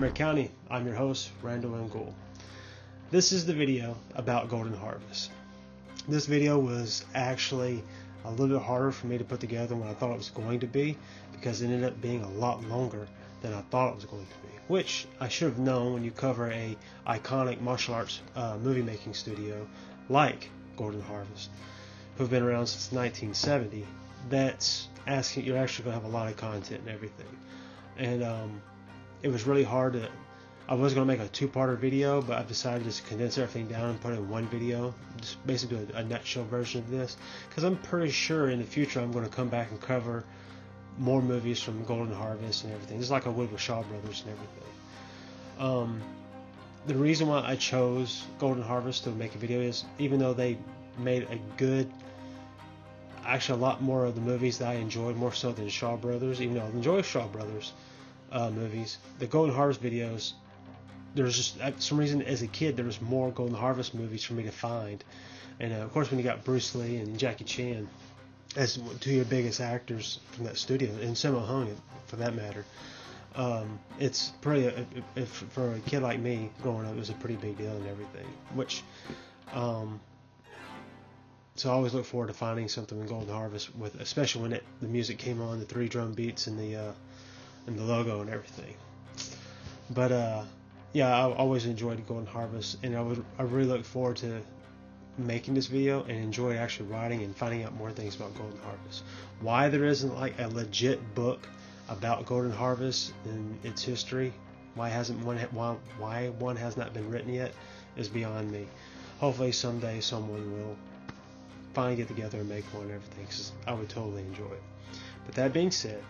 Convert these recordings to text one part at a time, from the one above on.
Montgomery County. I'm your host, Randall N. Gould. This is the video about Golden Harvest. This video was actually a little bit harder for me to put together than what I thought it was going to be, because it ended up being a lot longer than I thought it was going to be, which I should have known when you cover a iconic martial arts movie making studio like Golden Harvest, who've been around since 1970. That's asking, you're actually going to have a lot of content and everything. And it was really hard to, I was going to make a two-parter video, but I've decided to just condense everything down and put it in one video, just basically a nutshell version of this, because I'm pretty sure in the future I'm going to come back and cover more movies from Golden Harvest and everything, just like I would with Shaw Brothers and everything. The reason why I chose Golden Harvest to make a video is, even though they made a good, actually a lot more of the movies that I enjoyed more so than Shaw Brothers, even though I enjoy Shaw Brothers movies, the Golden Harvest videos, there's just, for some reason as a kid there was more Golden Harvest movies for me to find. And of course when you got Bruce Lee and Jackie Chan as two of your biggest actors from that studio, and Sammo Hung for that matter, it's pretty, for a kid like me growing up, it was a pretty big deal and everything, which so I always look forward to finding something in Golden Harvest, with, especially when the music came on, the 3 drum beats and the logo and everything. But yeah, I always enjoyed Golden Harvest, and I really look forward to making this video and enjoy actually writing and finding out more things about Golden Harvest. Why there isn't like a legit book about Golden Harvest and its history, why one has not been written yet, is beyond me. Hopefully someday someone will finally get together and make one and everything, because I would totally enjoy it. But that being said,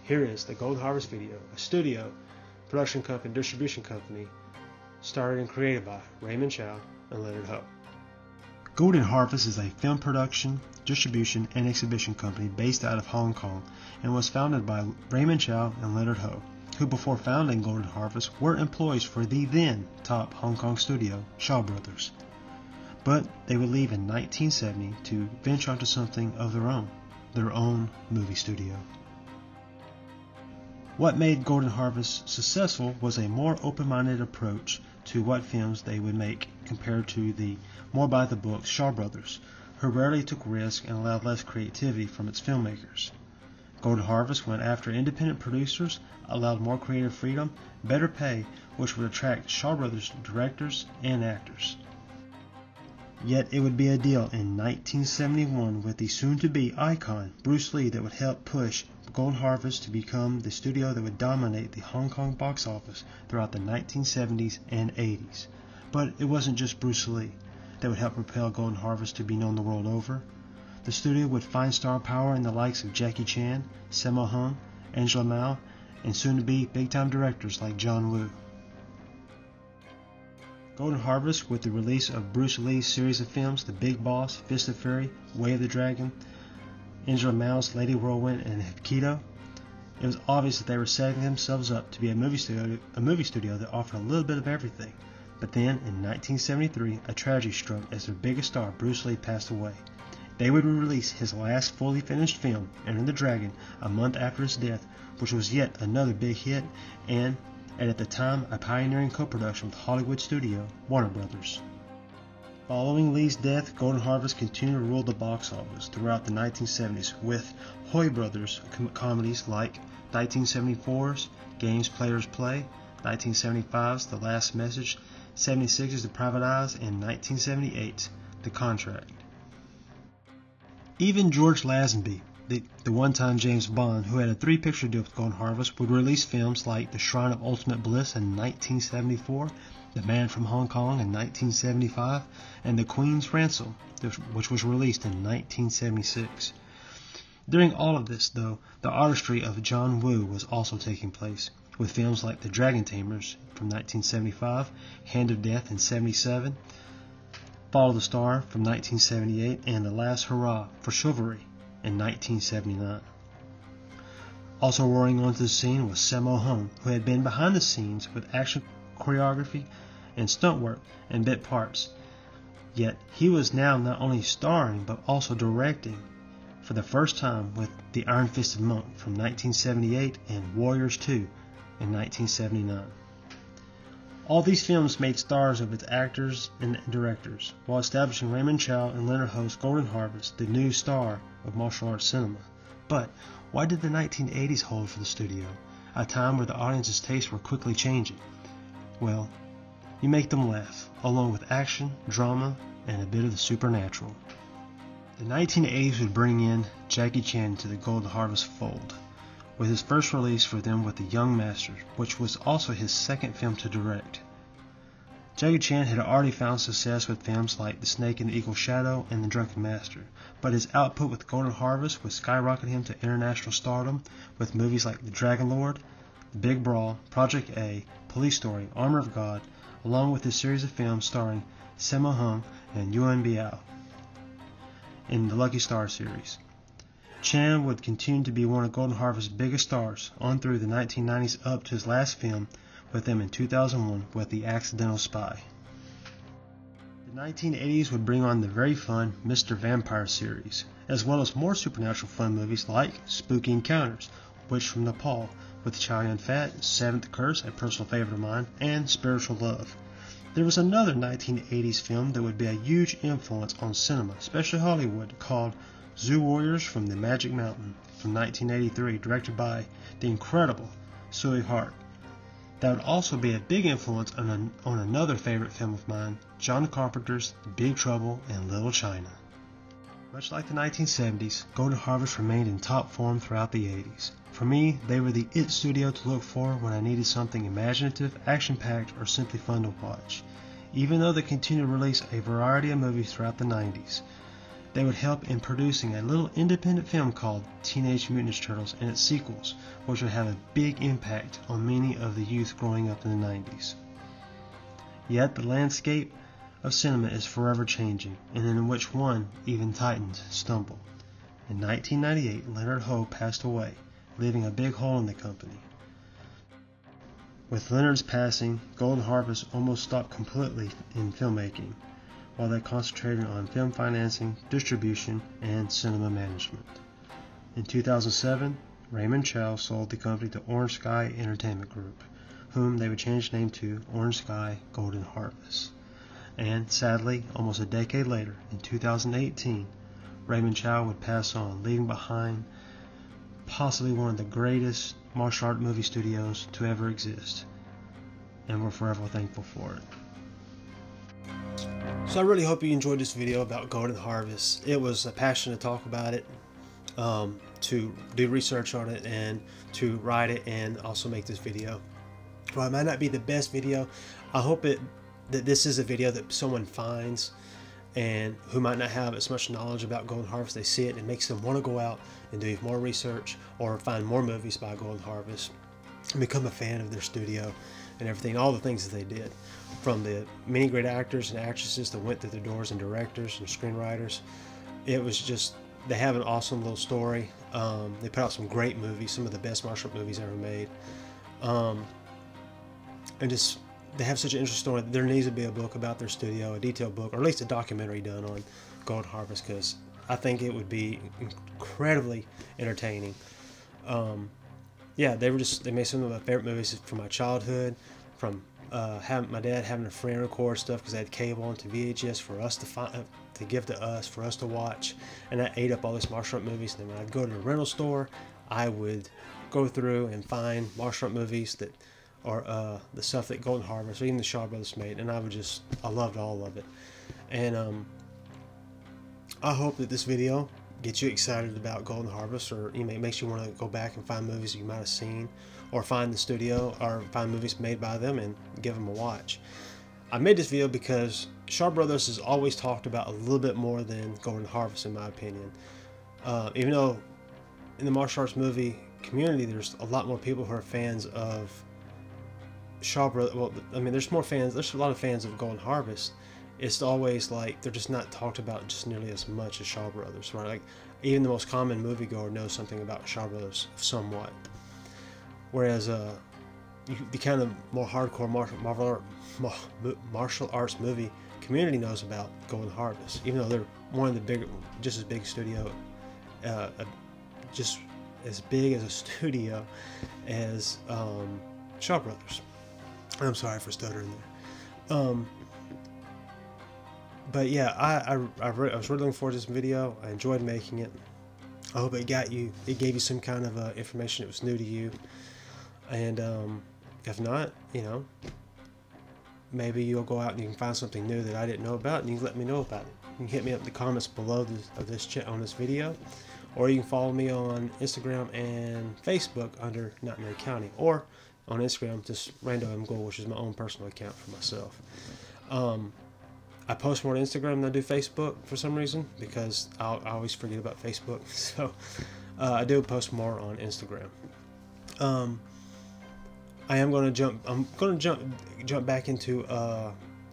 here is the Golden Harvest video, a studio, production company, distribution company, started and created by Raymond Chow and Leonard Ho. Golden Harvest is a film production, distribution, and exhibition company based out of Hong Kong, and was founded by Raymond Chow and Leonard Ho, who before founding Golden Harvest were employees for the then top Hong Kong studio, Shaw Brothers. But they would leave in 1970 to venture onto something of their own movie studio. What made Golden Harvest successful was a more open-minded approach to what films they would make compared to the more by-the-book Shaw Brothers, who rarely took risks and allowed less creativity from its filmmakers. Golden Harvest went after independent producers, allowed more creative freedom, better pay, which would attract Shaw Brothers directors and actors. Yet it would be a deal in 1971 with the soon-to-be icon Bruce Lee that would help push Golden Harvest to become the studio that would dominate the Hong Kong box office throughout the 1970s and 80s. But it wasn't just Bruce Lee that would help propel Golden Harvest to be known the world over. The studio would find star power in the likes of Jackie Chan, Sammo Hung, Angela Mao, and soon-to-be big-time directors like John Woo. Golden Harvest, with the release of Bruce Lee's series of films, The Big Boss, Fist of Fury, Way of the Dragon, Angela Mao's Lady Whirlwind, and Hapkido, it was obvious that they were setting themselves up to be a movie studio that offered a little bit of everything. But then, in 1973, a tragedy struck as their biggest star, Bruce Lee, passed away. They would release his last fully finished film, Enter the Dragon, a month after his death, which was yet another big hit, and at the time a pioneering co-production with Hollywood studio Warner Brothers. Following Lee's death, Golden Harvest continued to rule the box office throughout the 1970s with Hoy Brothers comedies like 1974's Games Players Play, 1975's The Last Message, 76's The Private Eyes, and 1978's The Contract. Even George Lazenby, the one-time James Bond, who had a 3-picture deal with Golden Harvest, would release films like The Shrine of Ultimate Bliss in 1974, The Man from Hong Kong in 1975, and The Queen's Ransom, which was released in 1976. During all of this, though, the artistry of John Woo was also taking place, with films like The Dragon Tamers from 1975, Hand of Death in 1977, Follow the Star from 1978, and The Last Hurrah for Chivalry in 1979. Also roaring onto the scene was Sammo Hung, who had been behind the scenes with action choreography and stunt work and bit parts. Yet he was now not only starring but also directing for the first time with The Iron-Fisted Monk from 1978 and Warriors 2 in 1979. All these films made stars of its actors and directors, while establishing Raymond Chow and Leonard Ho's Golden Harvest, the new star of martial arts cinema. But why did the 1980s hold for the studio, a time where the audience's tastes were quickly changing? Well, you make them laugh, along with action, drama, and a bit of the supernatural. The 1980s would bring in Jackie Chan to the Golden Harvest fold, with his first release for them with The Young Master, which was also his second film to direct. Jackie Chan had already found success with films like The Snake and the Eagle's Shadow and The Drunken Master, but his output with Golden Harvest would skyrocket him to international stardom with movies like The Dragon Lord, The Big Brawl, Project A, Police Story, Armor of God, along with his series of films starring Sammo Hung and Yuen Biao in the Lucky Star series. Chan would continue to be one of Golden Harvest's biggest stars on through the 1990s up to his last film with them in 2001 with The Accidental Spy. The 1980s would bring on the very fun Mr. Vampire series, as well as more supernatural fun movies like Spooky Encounters, Witch from Nepal with Chow Yun-fat, Seventh Curse, a personal favorite of mine, and Spiritual Love. There was another 1980s film that would be a huge influence on cinema, especially Hollywood, called Zoo Warriors from the Magic Mountain from 1983, directed by the incredible Tsui Hark. That would also be a big influence on another favorite film of mine, John Carpenter's Big Trouble in Little China. Much like the 1970s, Golden Harvest remained in top form throughout the 80s. For me, they were the it studio to look for when I needed something imaginative, action-packed, or simply fun to watch. Even though they continued to release a variety of movies throughout the 90s, they would help in producing a little independent film called Teenage Mutant Ninja Turtles and its sequels, which would have a big impact on many of the youth growing up in the 90s. Yet the landscape of cinema is forever changing, and in which one, even Titans, stumble. In 1998, Leonard Ho passed away, leaving a big hole in the company. With Leonard's passing, Golden Harvest almost stopped completely in filmmaking, while they concentrated on film financing, distribution, and cinema management. In 2007, Raymond Chow sold the company to Orange Sky Entertainment Group, whom they would change name to Orange Sky Golden Harvest. And sadly, almost a decade later, in 2018, Raymond Chow would pass on, leaving behind possibly one of the greatest martial art movie studios to ever exist, and we're forever thankful for it. So I really hope you enjoyed this video about Golden Harvest. It was a passion to talk about it, to do research on it, and to write it, and also make this video. While it might not be the best video, I hope that this is a video that someone finds and who might not have as much knowledge about Golden Harvest. They see it and it makes them want to go out and do more research or find more movies by Golden Harvest and become a fan of their studio and everything, all the things that they did. From the many great actors and actresses that went through the doors, and directors and screenwriters. It was just, they have an awesome little story. They put out some great movies, some of the best martial art movies ever made. And just, they have such an interesting story. There needs to be a book about their studio, a detailed book, or at least a documentary done on Golden Harvest, because I think it would be incredibly entertaining. Yeah, they made some of my favorite movies from my childhood, from my dad having a friend record stuff because they had cable onto VHS for us to give to us, for us to watch, and I ate up all these martial art movies. And then when I'd go to the rental store, I would go through and find martial art movies that are the stuff that Golden Harvest or even the Shaw Brothers made, and I loved all of it. And I hope that this video gets you excited about Golden Harvest, or it makes you want to go back and find movies you might have seen, or find the studio, or find movies made by them and give them a watch. I made this video because Shaw Brothers is always talked about a little bit more than Golden Harvest, in my opinion. Even though in the martial arts movie community, there's a lot more people who are fans of Shaw Brothers. Well, I mean, there's a lot of fans of Golden Harvest. It's always like they're just not talked about just nearly as much as Shaw Brothers, right? Like even the most common moviegoer knows something about Shaw Brothers somewhat. Whereas the kind of more hardcore martial arts movie community knows about Golden Harvest, even though they're one of the bigger, just as big studio, just as big as a studio as Shaw Brothers. I'm sorry for stuttering there. But yeah, I was really looking forward to this video. I enjoyed making it. I hope it gave you some kind of information that was new to you. And if not, maybe you'll go out and you can find something new that I didn't know about, and you can let me know about it. You can hit me up in the comments below on this video, or you can follow me on Instagram and Facebook under Not Mary County, or on Instagram just Rando M Gold, which is my own personal account for myself. I post more on Instagram than I do Facebook for some reason, because I always forget about Facebook. So I do post more on Instagram. I'm going to jump back into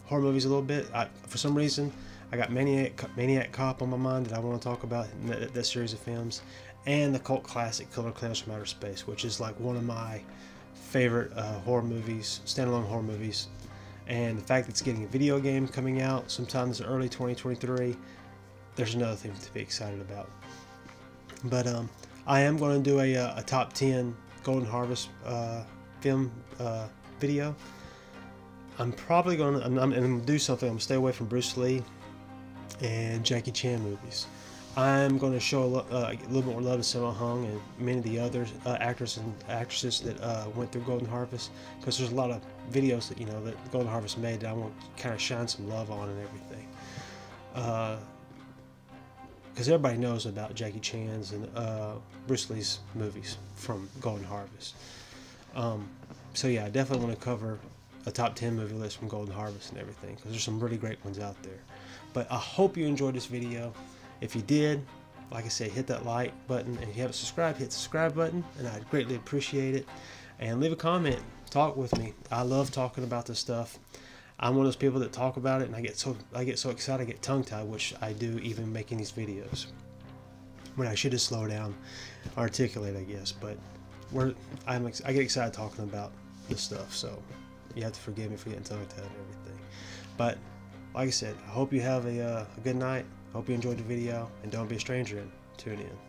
horror movies a little bit. For some reason, I got Maniac Cop on my mind that I want to talk about in that series of films, and the cult classic Killer Clowns from Outer Space, which is like one of my favorite horror movies, standalone horror movies. And the fact that it's getting a video game coming out sometime in early 2023, there's another thing to be excited about. But I am going to do a top 10 Golden Harvest film video. I'm probably going to do something. I'm going to stay away from Bruce Lee and Jackie Chan movies. I'm going to show a little bit more love to Sammo Hung and many of the other actors and actresses that went through Golden Harvest, because there's a lot of videos that that Golden Harvest made that I want to kind of shine some love on and everything. Because everybody knows about Jackie Chan's and Bruce Lee's movies from Golden Harvest. So yeah, I definitely want to cover a top 10 movie list from Golden Harvest and everything, because there's some really great ones out there. But I hope you enjoyed this video. If you did, like I said, hit that like button, and if you haven't subscribed, hit the subscribe button, and I'd greatly appreciate it. And leave a comment, talk with me. I love talking about this stuff. I'm one of those people that talk about it, and I get so excited, I get tongue-tied, which I do even making these videos. When I should just slow down, articulate, I guess. But I get excited talking about this stuff, so you have to forgive me for getting tongue-tied and everything. But like I said, I hope you have a good night. Hope you enjoyed the video, and don't be a stranger, and tune in.